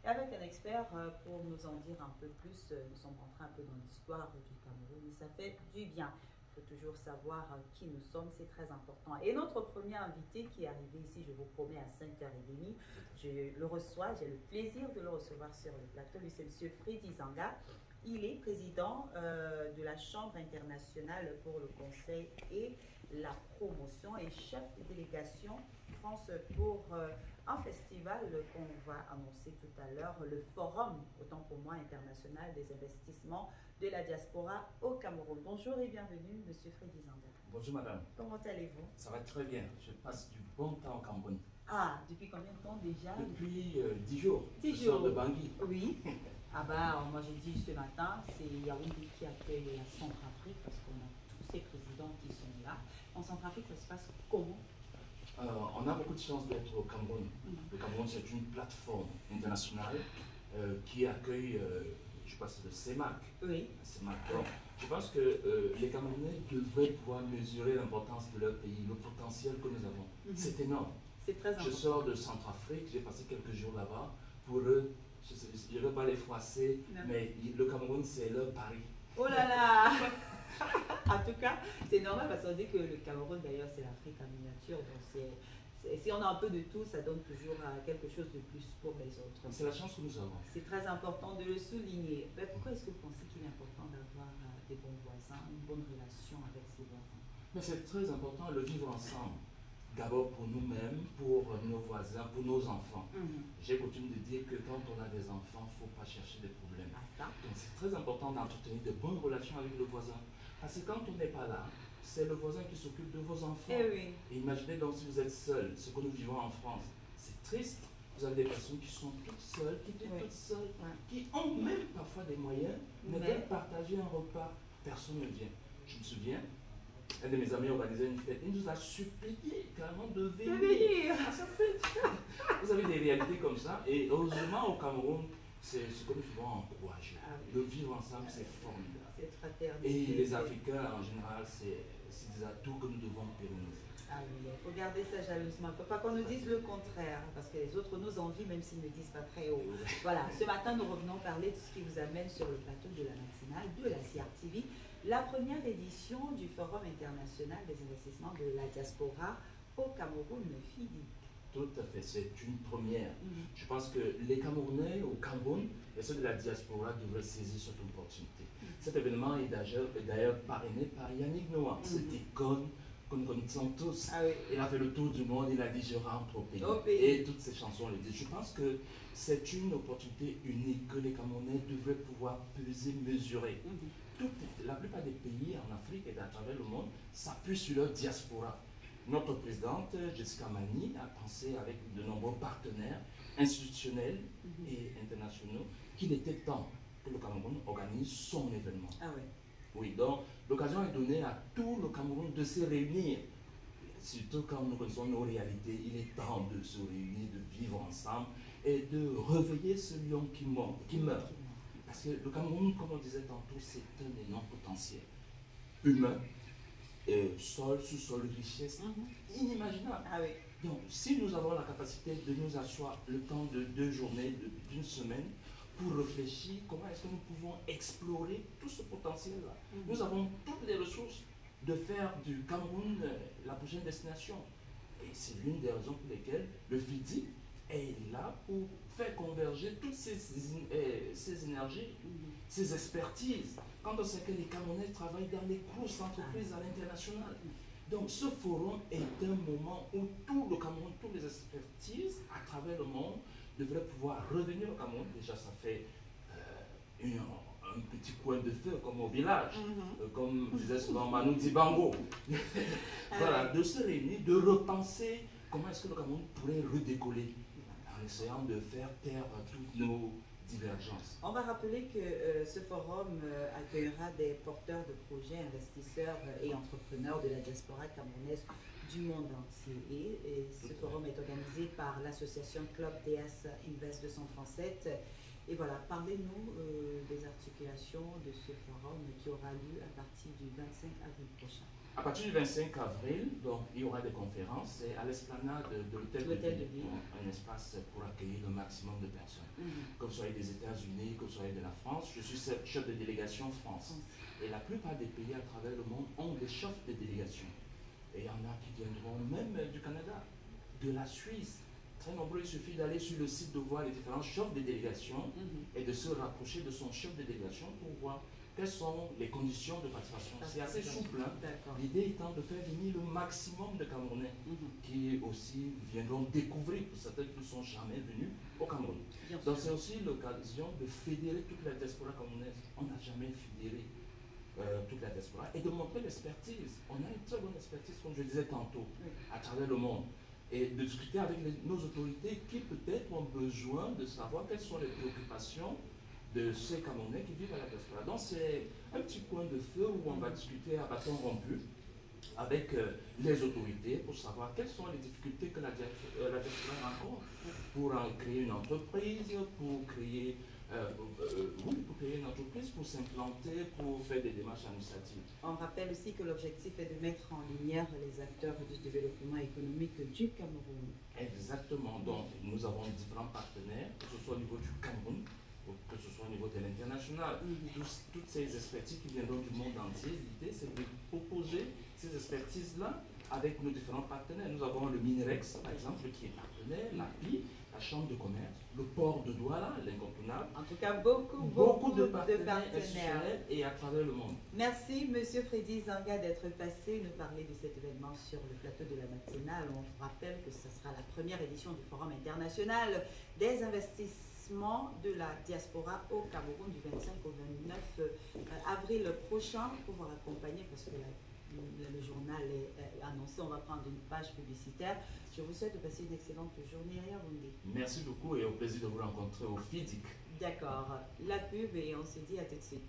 et avec un expert pour nous en dire un peu plus. Nous sommes rentrés un peu dans l'histoire du Cameroun et ça fait du bien. Il faut toujours savoir qui nous sommes, c'est très important. Et notre premier invité qui est arrivé ici, je vous promets, à 5h30, je le reçois, j'ai le plaisir de le recevoir sur le plateau. Lui, c'est M. Freddy Zanga. Il est président de la Chambre internationale pour le conseil et la promotion et chef de délégation France pour un festival qu'on va annoncer tout à l'heure, le Forum, autant pour moi, international des investissements de la diaspora au Cameroun. Bonjour et bienvenue, Monsieur Freddy Zanga. Bonjour madame. Comment allez-vous? Ça va très bien. Je passe du bon temps au Cameroun. Ah, depuis combien de temps déjà? Depuis 10 jours. 10 je jours. sors de Bangui. Oui. Ah bah, moi j'ai dit ce matin, c'est Yaoundé qui accueille la Centrafrique parce qu'on a tous ces présidents qui sont là. En Centrafrique, ça se passe comment? On a beaucoup de chance d'être au Cameroun. Le Cameroun, c'est une plateforme internationale qui accueille, je pense, le CEMAC. Oui. CEMAC. Donc, je pense que les Camerounais devraient pouvoir mesurer l'importance de leur pays, le potentiel que nous avons. C'est énorme. C'est très important. Je sors de Centrafrique, j'ai passé quelques jours là-bas. Pour eux, je ne veux pas les froisser, mais le Cameroun, c'est leur Paris. Oh là là. En tout cas, c'est normal parce qu'on dit que le Cameroun, d'ailleurs, c'est l'Afrique en miniature. Donc, si on a un peu de tout, ça donne toujours quelque chose de plus pour les autres. C'est la chance que nous avons. C'est très important de le souligner. Mais pourquoi est-ce que vous pensez qu'il est important d'avoir des bons voisins, une bonne relation avec ses voisins? Mais c'est très important de le vivre ensemble. D'abord pour nous-mêmes, pour nos voisins, pour nos enfants. J'ai coutume de dire que quand on a des enfants, il ne faut pas chercher des problèmes. Donc c'est très important d'entretenir de bonnes relations avec le voisin. Parce que quand on n'est pas là, c'est le voisin qui s'occupe de vos enfants. Et imaginez donc si vous êtes seul, ce que nous vivons en France. C'est triste. Vous avez des personnes qui sont toutes seules, qui vivent toutes seules, qui ont même parfois des moyens, mais veulent partager un repas. Personne ne vient. Je me souviens, un de mes amis organisait une fête. Il nous a supplié carrément de venir à sa fête. Vous avez des réalités comme ça. Et heureusement, au Cameroun, c'est ce que nous pouvons encourager. De vivre ensemble, c'est formidable. Et les Africains, en général, c'est des atouts que nous devons pérenniser. Ah oui, il faut garder ça jalousement. Il ne faut pas qu'on nous dise le contraire, parce que les autres nous envient, même s'ils ne disent pas très haut. Voilà, ce matin, nous revenons parler de ce qui vous amène sur le plateau de la matinale de la CRTV, la première édition du Forum international des investissements de la diaspora au Cameroun, FIDI. Tout à fait, c'est une première. Je pense que les Camerounais au Cameroun et ceux de la diaspora devraient saisir cette opportunité. Cet événement est d'ailleurs parrainé par Yannick Noah, cette icône que nous connaissons tous. Il a fait le tour du monde, il a dit je rentre au pays. Et toutes ces chansons le disent. Je pense que c'est une opportunité unique que les Camerounais devraient pouvoir peser, mesurer. La plupart des pays en Afrique et à travers le monde s'appuient sur leur diaspora. Notre présidente, Jessica Mani, a pensé avec de nombreux partenaires institutionnels et internationaux qu'il était temps que le Cameroun organise son événement. Oui, donc l'occasion est donnée à tout le Cameroun de se réunir. Surtout quand nous connaissons nos réalités, il est temps de se réunir, de vivre ensemble et de réveiller ce lion qui meurt. Parce que le Cameroun, comme on disait tantôt, c'est un énorme potentiel humain. Sol, sous-sol, richesse inimaginable. Donc, si nous avons la capacité de nous asseoir le temps de 2 journées, d'une semaine, pour réfléchir comment est-ce que nous pouvons explorer tout ce potentiel-là. Nous avons toutes les ressources de faire du Cameroun la prochaine destination. Et c'est l'une des raisons pour lesquelles le FIDI est là pour faire converger toutes ces énergies, ces expertises. Quand on sait que les Camerounais travaillent dans les grosses entreprises à l'international. Donc ce forum est un moment où tout le Cameroun, toutes les expertises à travers le monde devraient pouvoir revenir au Cameroun. Déjà ça fait un petit coin de feu comme au village, comme disait souvent Manu Dibango. Voilà, de se réunir, de repenser comment est-ce que le Cameroun pourrait redécoller en essayant de faire taire toutes nos divergences. On va rappeler que ce forum accueillera des porteurs de projets, investisseurs et entrepreneurs de la diaspora camerounaise du monde entier. Et ce forum est organisé par l'association Club DS Invest 237 Et voilà, parlez-nous des articulations de ce forum qui aura lieu à partir du 25 avril prochain. À partir du 25 avril, donc, il y aura des conférences. C'est à l'esplanade de l'hôtel de ville, un espace pour accueillir le maximum de personnes. Que vous soyez des États-Unis, que vous soyez de la France. Je suis chef de délégation France. Et la plupart des pays à travers le monde ont des chefs de délégation. Et il y en a qui viendront même du Canada, de la Suisse. Très nombreux, il suffit d'aller sur le site de voir les différents chefs de délégation et de se rapprocher de son chef de délégation pour voir quelles sont les conditions de participation. C'est assez souple. Hein? L'idée étant de faire venir le maximum de Camerounais qui aussi viendront découvrir, pour certains qui ne sont jamais venus au Cameroun. Donc c'est aussi l'occasion de fédérer toute la diaspora camerounaise. On n'a jamais fédéré toute la diaspora et de montrer l'expertise. On a une très bonne expertise, comme je disais tantôt, à travers le monde. Et de discuter avec nos autorités qui peut-être ont besoin de savoir quelles sont les préoccupations de ces Camerounais qui vivent à la diaspora. Donc c'est un petit point de feu où on va discuter à bâton rompu avec les autorités pour savoir quelles sont les difficultés que la diaspora rencontre pour en créer une entreprise, pour créer une entreprise, pour s'implanter, pour faire des démarches administratives. On rappelle aussi que l'objectif est de mettre en lumière les acteurs du développement économique du Cameroun. Exactement. Donc, nous avons différents partenaires, que ce soit au niveau du Cameroun, ou que ce soit au niveau de l'international. Toutes ces expertises qui viendront du monde entier, l'idée c'est de proposer ces expertises-là avec nos différents partenaires. Nous avons le Minerex, par exemple, qui est partenaire, l'API, la Chambre de commerce, le port de Douala, l'incontournable. En tout cas, beaucoup de partenaires institutionnels et à travers le monde. Merci, Monsieur Freddy Zanga, d'être passé nous parler de cet événement sur le plateau de la matinale. On rappelle que ce sera la première édition du Forum international des investissements de la diaspora au Cameroun du 25 au 29 avril prochain pour vous accompagner parce que le journal est annoncé. On va prendre une page publicitaire. Je vous souhaite de passer une excellente journée à Yaoundé. Merci beaucoup et au plaisir de vous rencontrer au FIDIC. D'accord. La pub et on se dit à tout de suite.